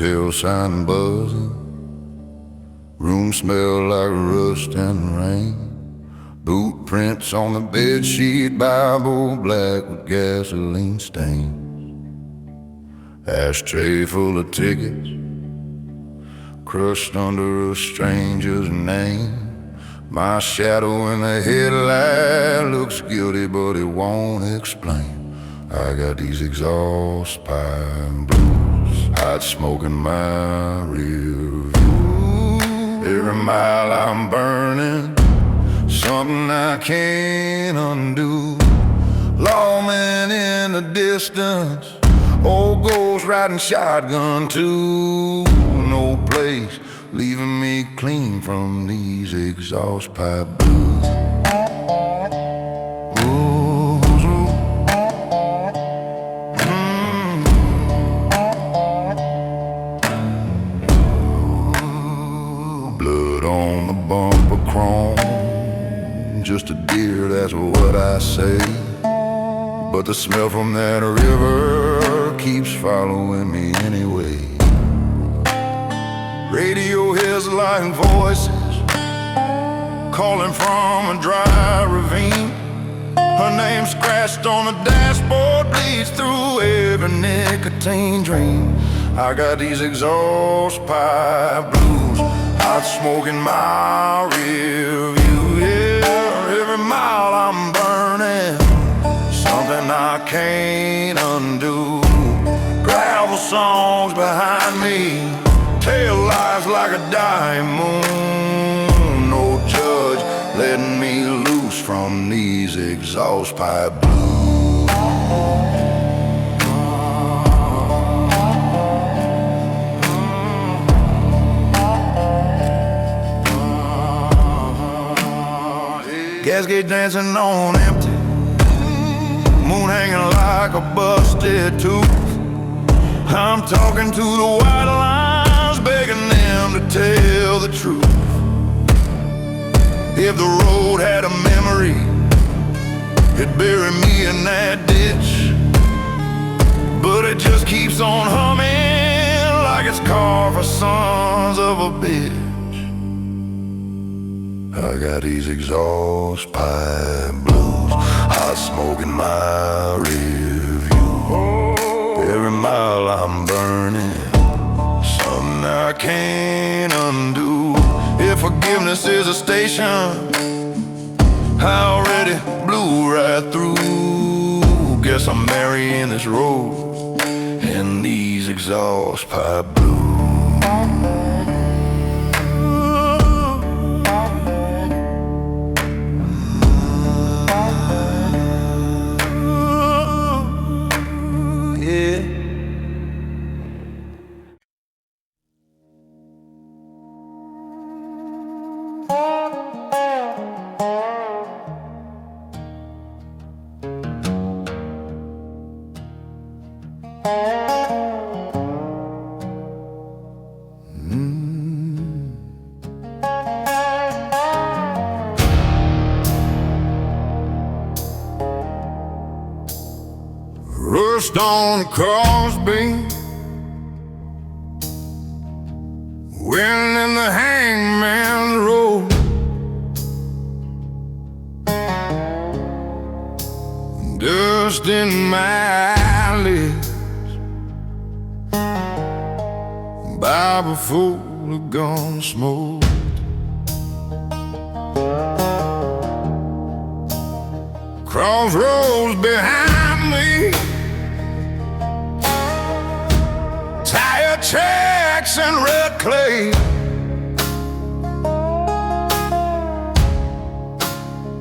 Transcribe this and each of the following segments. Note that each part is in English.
hotel sign buzzing. Room smell like rust and rain. Boot prints on the bedsheet, Bible black with gasoline stains. Ashtray full of tickets, crushed under a stranger's name. My shadow in the headlight looks guilty, but it won't explain. I got these exhaust pipe blues, hot smoke in my rear view. Every mile I'm burning, something I can't undo. Lawman in the distance, old ghost riding shotgun too. No place leaving me clean from these exhaust pipe blues. Blood on the bumper chrome, just a deer, that's what I say. But the smell from that river keeps following me anyway. Radio hears like voices calling from a dry ravine. Her name scratched on the dashboard bleeds through every nicotine dream. I got these exhaust pipe blues, hot smoke in my rear view. Yeah, every mile I'm burning, something I can't undo. Gravel songs behind me, tail lights like a dying moon. No judge letting me loose from these exhaust pipe blues. Gas gauge dancing on empty, moon hanging like a busted tooth. I'm talking to the white lines, begging them to tell the truth. If the road had a memory, it'd bury me in that ditch. But it just keeps on humming like it's carved for sons of a bitch. I got these exhaust pipe blues, hot smoke in my rear view. Every mile I'm burning, something I can't undo. If forgiveness is a station, I already blew right through. Guess I'm marrying this road and these exhaust pipe blues. Rust on Crosby, wind in the hangman's road. Dust in my lips, Bible full of gun smoke. Crossroads behind me, tire tracks and red clay.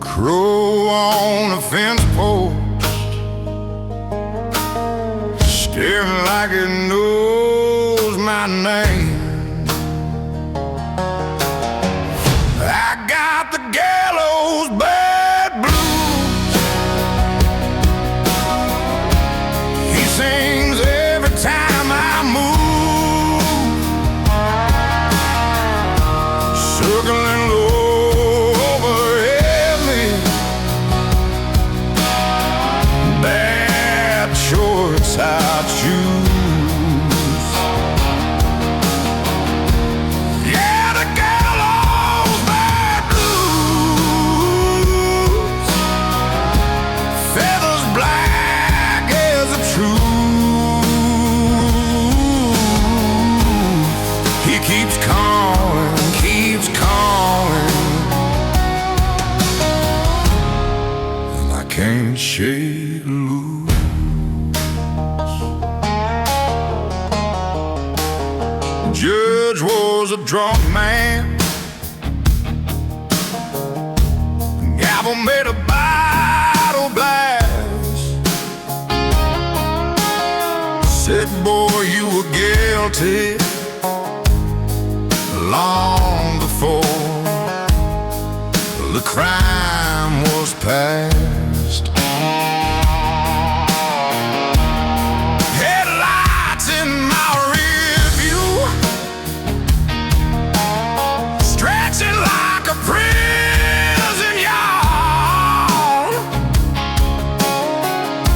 Crow on a fence post, staring like it knows my name. I got the gallows bad blues. He sings every time I move, circling low overhead me. He keeps calling, and I can't shake loose. The judge was a drunk man. The gavel made a battle blast. Said, boy, you were guilty long before the crime was past. Headlights in my rear view, stretching like a prison yard.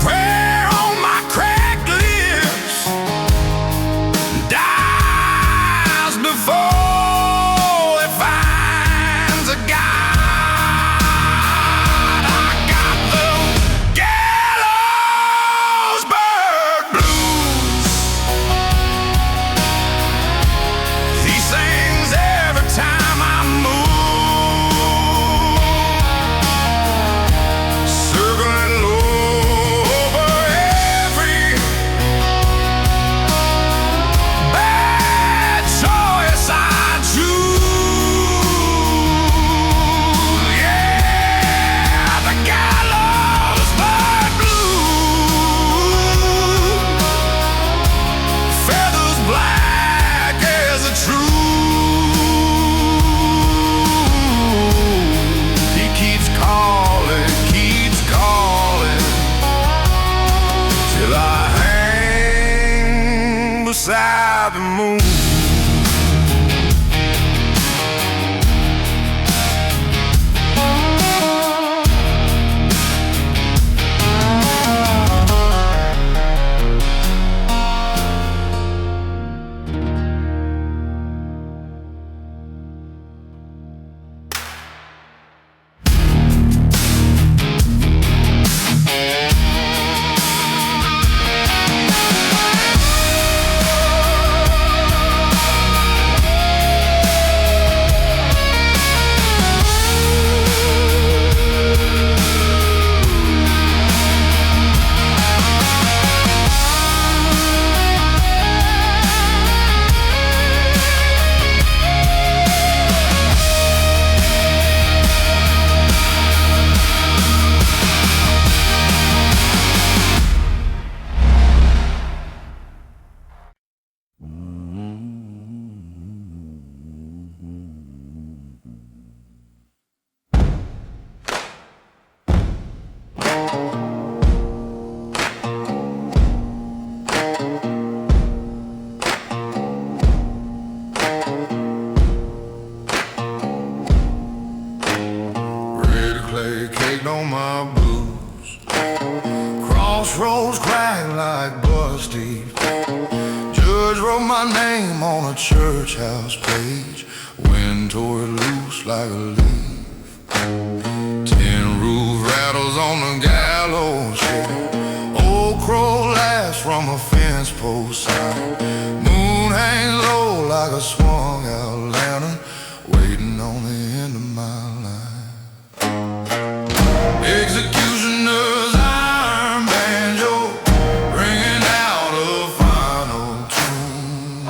Prayer on my cracked lips dies before beside the moon. On my blues, crossroads crack like busty. Judge wrote my name on a church house page. Wind tore it loose like a leaf. Tin roof rattles on the gallows shade. Old crow laughs from a fence post side. Moon hangs low like a swung out lantern, waiting on the end of my life. Executioner's iron banjo, ringing out a final tune.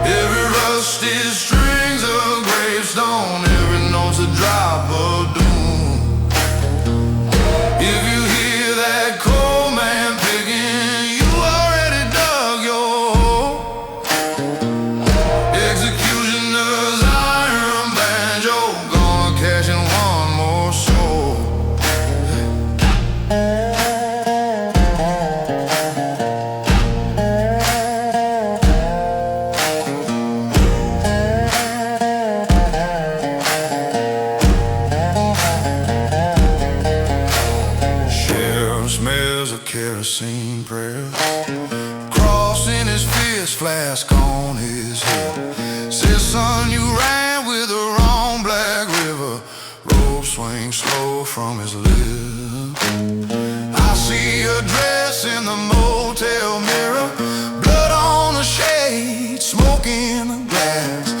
Every rusty string's a gravestone, every note's a drop of doom. If you hear that cold man picking, you already dug your hole. Executioner's iron banjo, gonna cash in one more soul. Kerosene prayer, cross in his fist, flask on his hip. Says, son, you ran with the wrong Black River. Rope swing slow from his lip. I see a dress in the motel mirror, blood on the shade, smoke in the glass.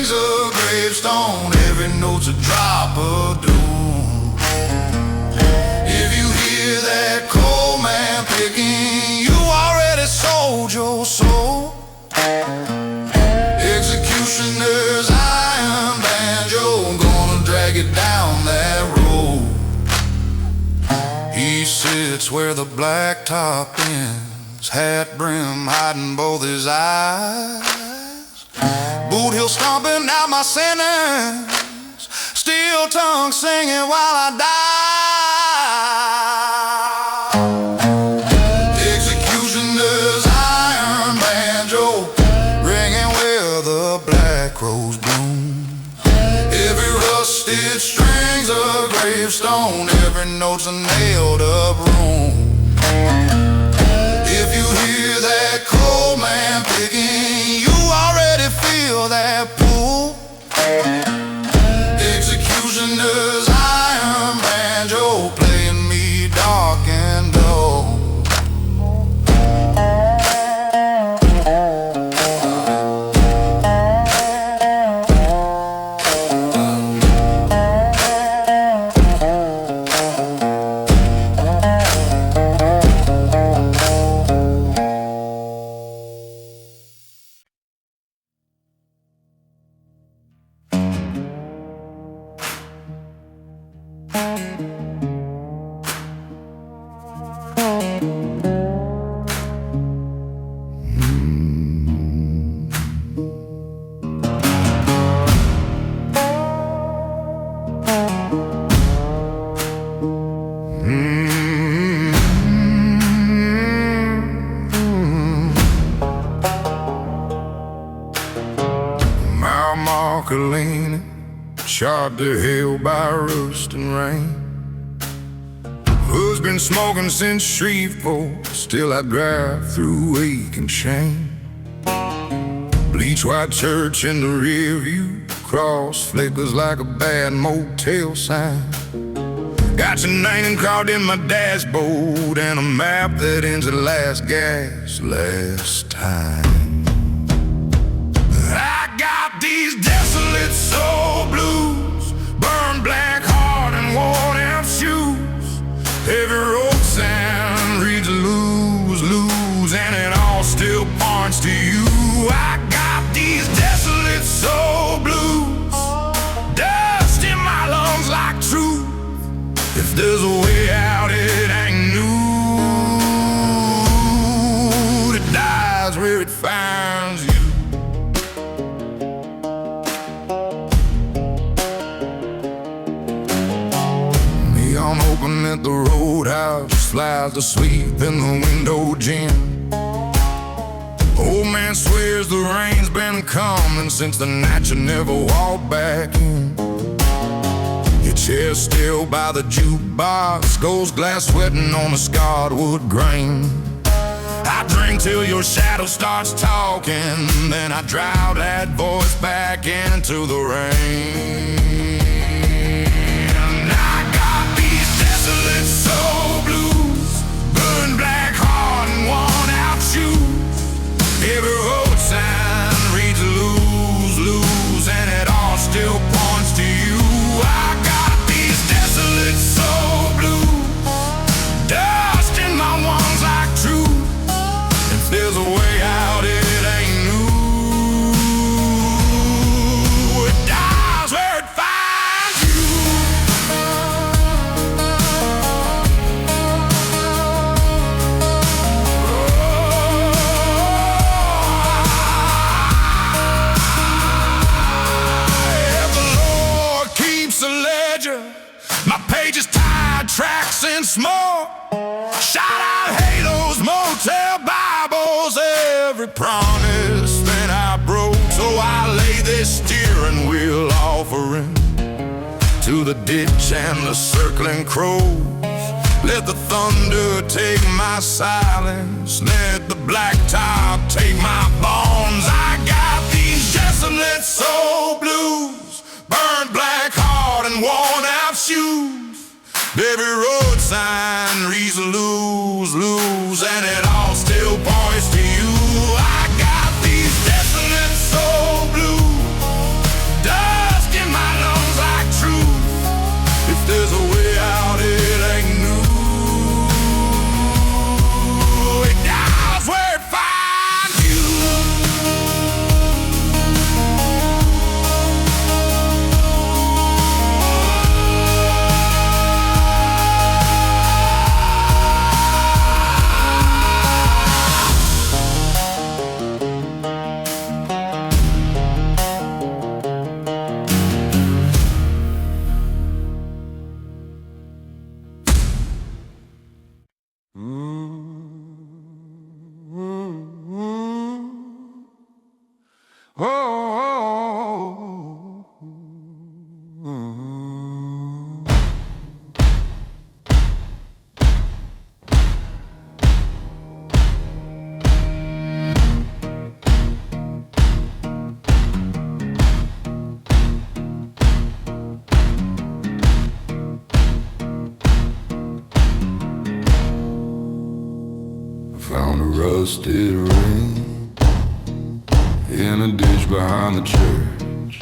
strings a gravestone, every note's a drop of doom. If you hear that cold man picking, you already sold your soul. Executioner's iron banjo, gonna drag it down that road. He sits where the blacktop ends, hat brim hiding both his eyes. Boot heel stomping out my sentence, steel tongue singing while I die. Executioner's iron banjo, ringing where the black rose bloom. Every rusted string's a gravestone, every note's a nailed up room. If you hear that cold man picking, you already feel that pull. Executioner's iron banjo, playing me dark and dull. Shot to hell by rust and rain. Husband smoking since Shreveport, still I drive through ache and shame. Bleach white church in the rear view, cross flickers like a bad motel sign. Got your name carved in my dashboard and a map that ends at last gas, last time. I got these desolate soul blues, burned black heart and worn out shoes. Every road sign reads lose, lose, and it all still points to you. I got these desolate soul blues, dust in my lungs like truth. If there's a way out, it ain't new. It dies where it finds you. Neon open at the roadhouse, flies asleep in the window gym. Old man swears the rain's been coming since the night you never walked back in. Your chair still by the jukebox, goes glass sweating on the scarred wood grain. I drink till your shadow starts talking, then I drive that voice back into the rain. I got these desolate soul blues, burned black heart and worn out shoes. Every road sign reads lose, lose, and it all still points to you. I got these desolate soul blues, dust in my lungs like truth. If there's a way out, it ain't new. It dies where it finds you. If the Lord keeps a ledger, my pages tied, tracks and smoke. Shout out halos, motel Bibles, every promise that I broke. So I lay this steering wheel offering to the ditch and the circling crows. Let the thunder take my silence, let the blacktop take my bones. I got these desolate soul blues, burned black heart and worn out shoes. Every road sign reads lose, lose, and it all still points to you. I got these desolate soul blues, rusted ring in a ditch behind the church,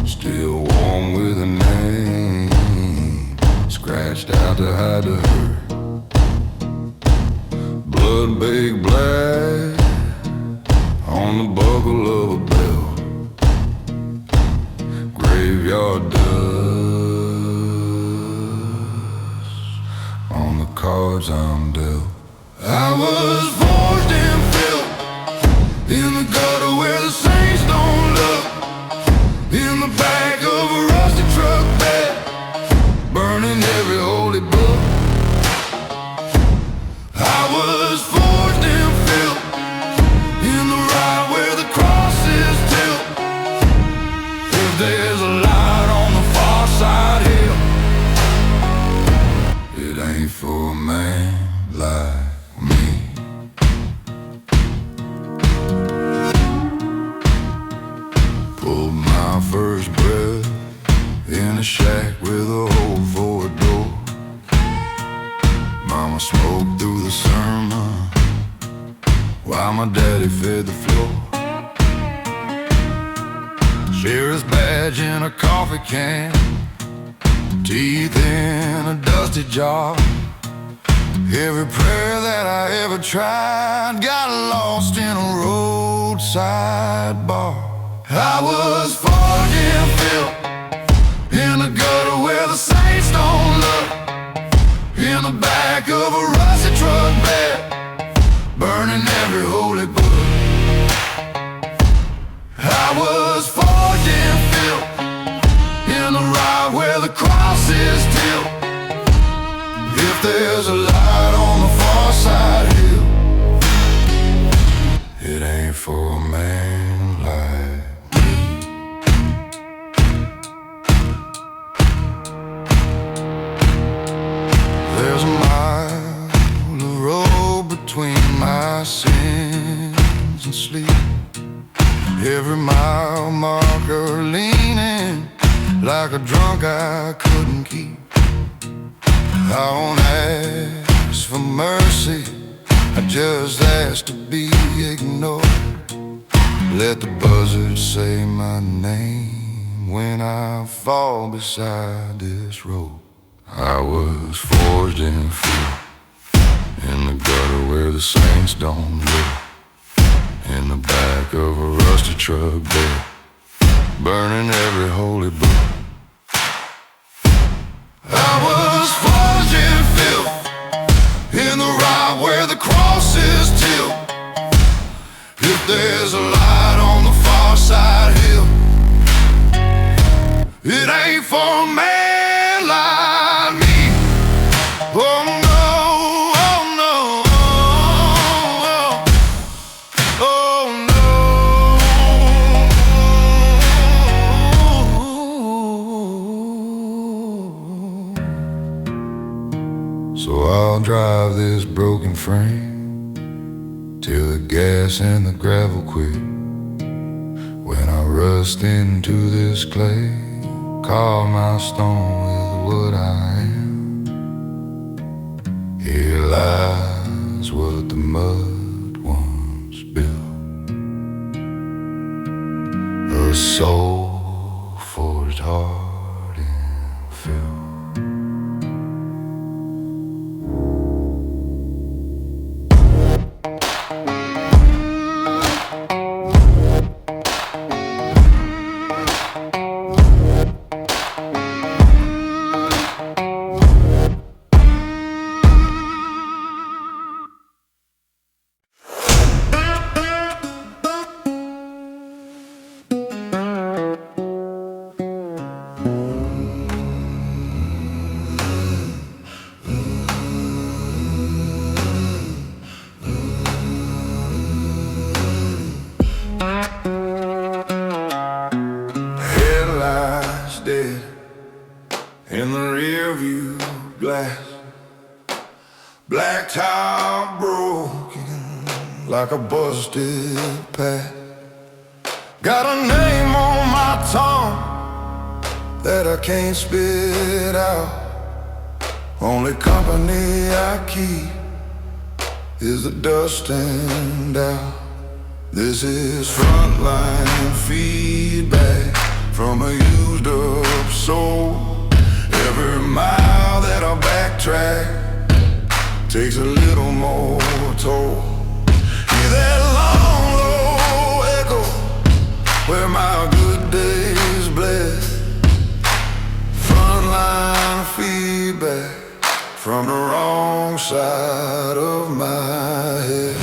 still warm with a name scratched out to hide the hurt. Blood baked black on the buckle of a bell, graveyard dust on the cards I'm dealt. I was forged and built in the gutter where the saints don't look, in the back of a rusty truck bed, burning every holy book. I was forged and built in the ride where the cross is tilt. If there's a light on the far side hill, it ain't for a man like me. Pulled my first breath in a shack with a hole for a door. Mama smoked through the sermon while my daddy fed the floor. Sheriff's badge in a coffee can, teeth in a dusty jar. Every prayer that I ever tried got lost in a roadside bar. I was forged and built in the gutter where the saints don't look, in the back of a rusty truck bed, burning every holy book. I was forged and built in the ride where the cross is tilt. If there's a light on the far side hill, it ain't for a man like me. There's a mile of road between my sins and sleep, every mile marker leaning like a drunk I couldn't keep. I don't ask for mercy, I just ask to be ignored. Let the buzzard say my name when I fall beside this road. I was forged in fear in the gutter where the saints don't live, in the back of a rusty truck bed, burning every holy book. I was forged and filled in the ride where the cross is tilt. If there's a light on the far side hill, it ain't for a man like me. Oh no, oh no, oh no. So I'll drive this broken frame till the gas and the gravel quit. When I rust into this clay, carve my stone with what I am. Here lies what the mud once built, a soul forged hard and filled. Dead in the rear view glass, black top broken like a busted path. Got a name on my tongue that I can't spit out. Only company I keep is the dusting down. This is frontline feedback from a used up soul. Every mile that I backtrack takes a little more toll. Hear that long low echo where my good days bled. Frontline feedback from the wrong side of my head.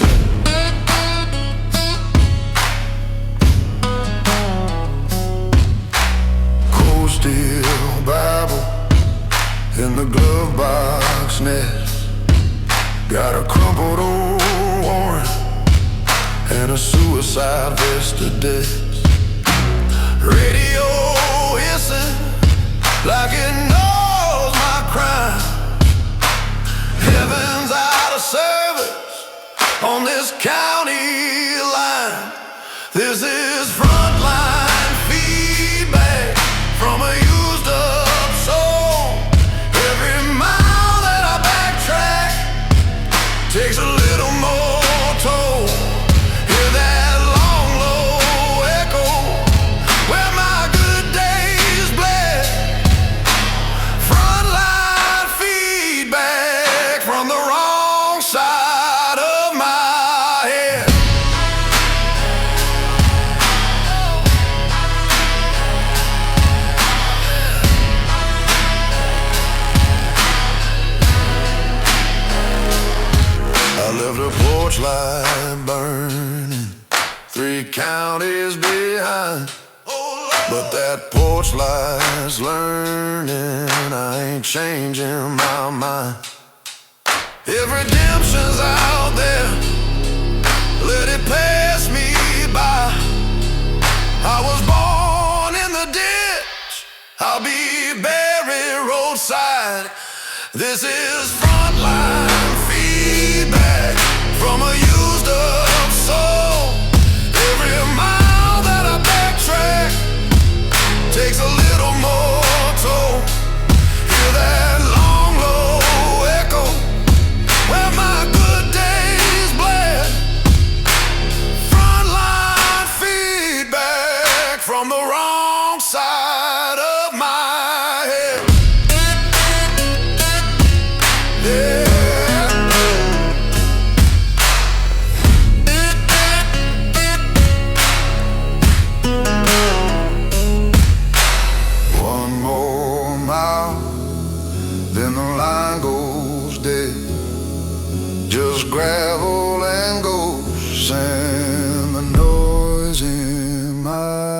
Cold steel Bible in the glove box nest. Got a crumpled old warrant and a suicide vest to death. Radio hissing like it knows my crime. Heaven's out of service on this county line. This is frontline feedback from a used up soul. Every mile that I backtrack takes a little more toll. Hear that long low echo where my good days bled. Frontline feedback from the wrong side of my head. I left a porch light burning 3 counties behind. But that porch light's learning I ain't changing my mind. If redemption's out there, let it pass me by. I was born in the ditch, I'll be buried roadside. This is frontline feedback from a used up soul. Every mile that I backtrack takes a little more toll. Hear that long low echo where my good days bled. Frontline feedback from the wrong side of my head. Yeah. One more mile, then the line goes dead. Just gravel and ghosts and the noise in my